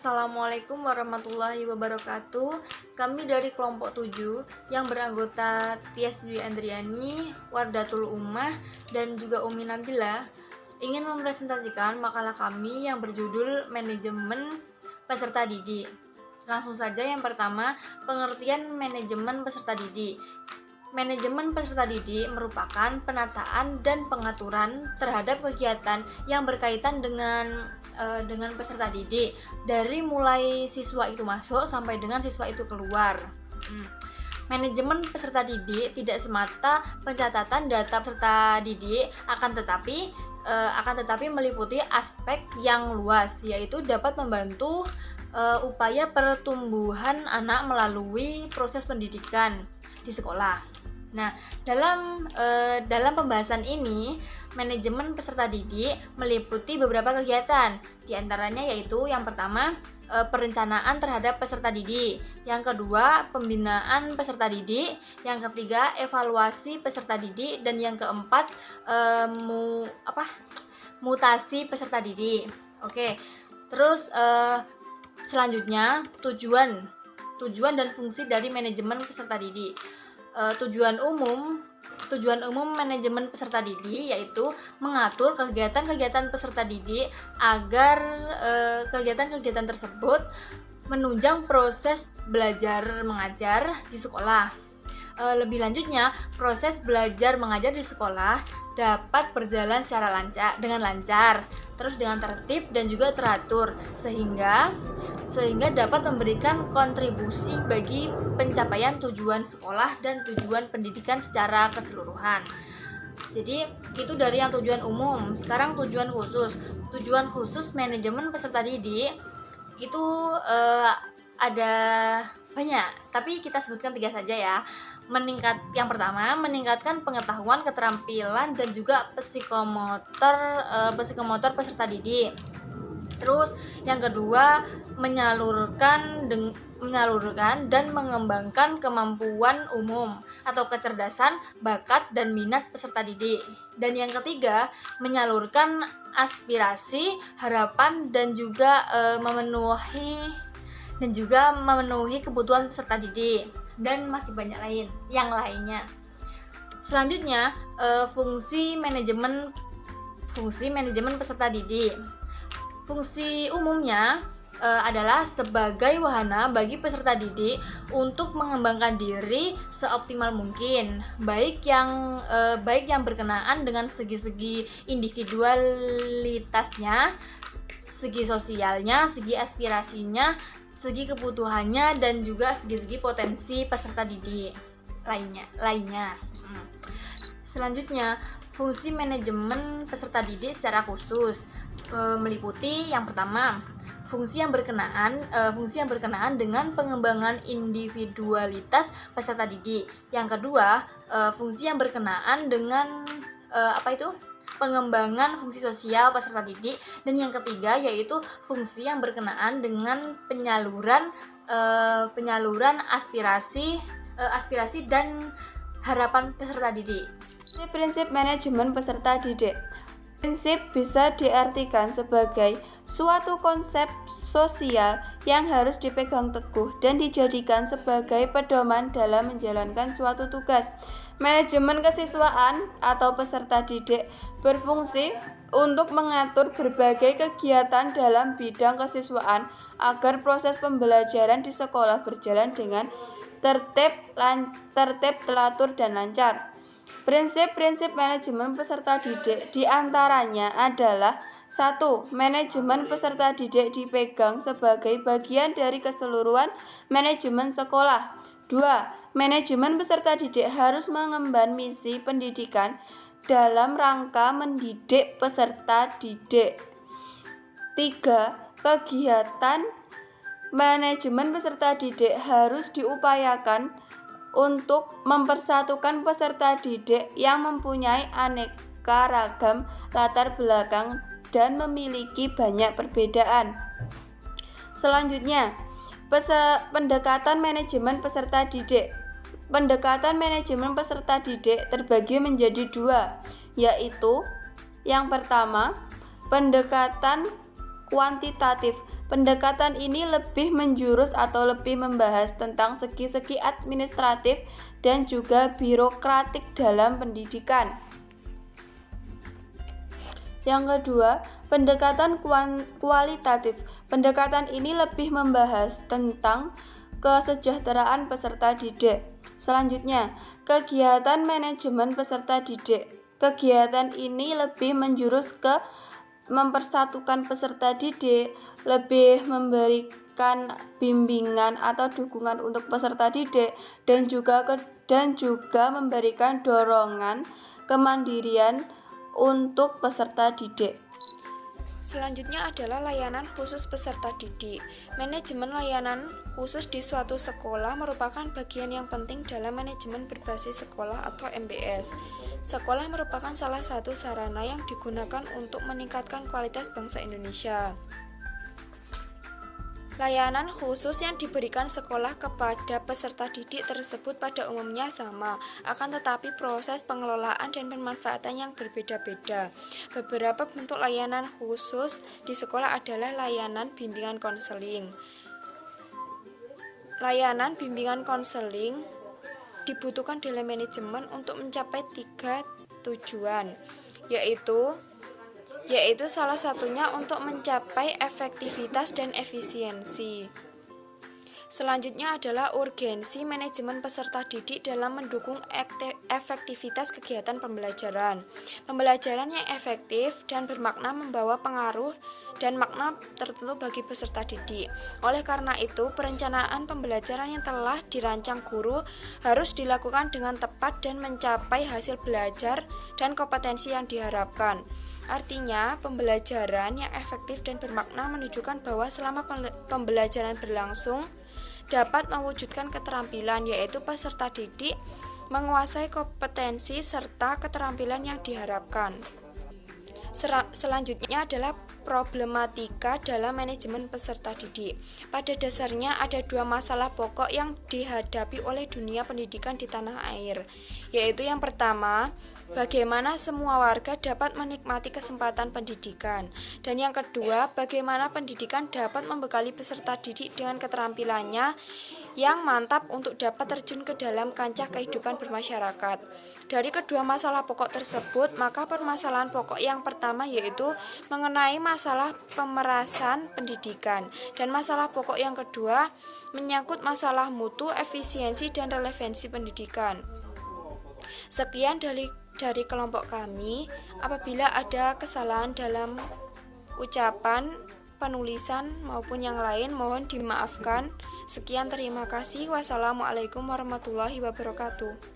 Assalamualaikum warahmatullahi wabarakatuh. Kami dari kelompok 7 yang beranggota Tias Dwi Andriani, Wardatul Ummah, dan juga Umi Nabila ingin mempresentasikan makalah kami yang berjudul Manajemen Peserta Didik. Langsung saja yang pertama, pengertian manajemen peserta didik. Manajemen peserta didik merupakan penataan dan pengaturan terhadap kegiatan yang berkaitan dengan peserta didik, dari mulai siswa itu masuk sampai dengan siswa itu keluar. Manajemen peserta didik tidak semata pencatatan data peserta didik, akan tetapi meliputi aspek yang luas, yaitu dapat membantu upaya pertumbuhan anak melalui proses pendidikan di sekolah. Nah, dalam pembahasan ini, manajemen peserta didik meliputi beberapa kegiatan. Di antaranya yaitu yang pertama, perencanaan terhadap peserta didik. Yang kedua, pembinaan peserta didik. Yang ketiga, evaluasi peserta didik, dan yang keempat, mutasi peserta didik. Oke. Terus selanjutnya, tujuan dan fungsi dari manajemen peserta didik. Tujuan umum manajemen peserta didik yaitu mengatur kegiatan-kegiatan peserta didik agar kegiatan-kegiatan tersebut menunjang proses belajar mengajar di sekolah. Lebih lanjutnya, proses belajar mengajar di sekolah dapat berjalan dengan lancar, terus dengan tertib dan juga teratur, sehingga dapat memberikan kontribusi bagi pencapaian tujuan sekolah dan tujuan pendidikan secara keseluruhan. Jadi itu dari yang tujuan umum. Sekarang tujuan khusus. Tujuan khusus manajemen peserta didik itu ada banyak, tapi kita sebutkan 3 saja ya. Yang pertama, meningkatkan pengetahuan, keterampilan, dan juga psikomotor peserta didik. Terus yang kedua, menyalurkan dan mengembangkan kemampuan umum atau kecerdasan, bakat, dan minat peserta didik. Dan yang ketiga, menyalurkan aspirasi, harapan, dan juga memenuhi kebutuhan peserta didik, dan masih banyak lainnya. Selanjutnya, fungsi manajemen peserta didik. Fungsi umumnya adalah sebagai wahana bagi peserta didik untuk mengembangkan diri seoptimal mungkin, baik yang berkenaan dengan segi-segi individualitasnya, segi sosialnya, segi aspirasinya, segi kebutuhannya, dan juga segi-segi potensi peserta didik lainnya. Selanjutnya, fungsi manajemen peserta didik secara khusus meliputi yang pertama, fungsi yang berkenaan dengan pengembangan individualitas peserta didik. Yang kedua, fungsi yang berkenaan dengan pengembangan fungsi sosial peserta didik, dan yang ketiga yaitu fungsi yang berkenaan dengan penyaluran aspirasi dan harapan peserta didik. Prinsip manajemen peserta didik. Prinsip bisa diartikan sebagai suatu konsep sosial yang harus dipegang teguh dan dijadikan sebagai pedoman dalam menjalankan suatu tugas. Manajemen kesiswaan atau peserta didik berfungsi untuk mengatur berbagai kegiatan dalam bidang kesiswaan agar proses pembelajaran di sekolah berjalan dengan tertib, teratur, dan lancar. Prinsip-prinsip manajemen peserta didik diantaranya adalah 1. Manajemen peserta didik dipegang sebagai bagian dari keseluruhan manajemen sekolah. 2. Manajemen peserta didik harus mengemban misi pendidikan dalam rangka mendidik peserta didik. 3. Kegiatan manajemen peserta didik harus diupayakan untuk mempersatukan peserta didik yang mempunyai aneka ragam latar belakang dan memiliki banyak perbedaan. Selanjutnya, pendekatan manajemen peserta didik. Pendekatan manajemen peserta didik terbagi menjadi 2, yaitu yang pertama, pendekatan kuantitatif. Pendekatan ini lebih menjurus atau lebih membahas tentang segi-segi administratif dan juga birokratik dalam pendidikan. Yang kedua, pendekatan kualitatif. Pendekatan ini lebih membahas tentang kesejahteraan peserta didik. Selanjutnya, kegiatan manajemen peserta didik. Kegiatan ini lebih menjurus ke mempersatukan peserta didik, lebih memberikan bimbingan atau dukungan untuk peserta didik dan juga memberikan dorongan kemandirian untuk peserta didik. Selanjutnya adalah layanan khusus peserta didik. Manajemen layanan khusus di suatu sekolah merupakan bagian yang penting dalam manajemen berbasis sekolah atau MBS. Sekolah merupakan salah satu sarana yang digunakan untuk meningkatkan kualitas bangsa Indonesia. Layanan khusus yang diberikan sekolah kepada peserta didik tersebut pada umumnya sama, akan tetapi proses pengelolaan dan pemanfaatan yang berbeda-beda. Beberapa bentuk layanan khusus di sekolah adalah layanan bimbingan konseling. Layanan bimbingan konseling dibutuhkan dalam manajemen untuk mencapai 3 tujuan, yaitu salah satunya untuk mencapai efektivitas dan efisiensi. Selanjutnya adalah urgensi manajemen peserta didik dalam mendukung efektivitas kegiatan pembelajaran. Pembelajaran yang efektif dan bermakna membawa pengaruh dan makna tertentu bagi peserta didik. Oleh karena itu, perencanaan pembelajaran yang telah dirancang guru harus dilakukan dengan tepat dan mencapai hasil belajar dan kompetensi yang diharapkan. Artinya, pembelajaran yang efektif dan bermakna menunjukkan bahwa selama pembelajaran berlangsung dapat mewujudkan keterampilan, yaitu peserta didik menguasai kompetensi serta keterampilan yang diharapkan. Selanjutnya adalah problematika dalam manajemen peserta didik. Pada dasarnya ada 2 masalah pokok yang dihadapi oleh dunia pendidikan di tanah air, yaitu yang pertama, bagaimana semua warga dapat menikmati kesempatan pendidikan, dan yang kedua, bagaimana pendidikan dapat membekali peserta didik dengan keterampilannya yang mantap untuk dapat terjun ke dalam kancah kehidupan bermasyarakat. Dari kedua masalah pokok tersebut, maka permasalahan pokok yang pertama yaitu mengenai masalah pemerasan pendidikan, dan masalah pokok yang kedua menyangkut masalah mutu, efisiensi, dan relevansi pendidikan. Sekian dari kelompok kami. Apabila ada kesalahan dalam ucapan, penulisan maupun yang lain, mohon dimaafkan. Sekian, terima kasih. Wassalamualaikum warahmatullahi wabarakatuh.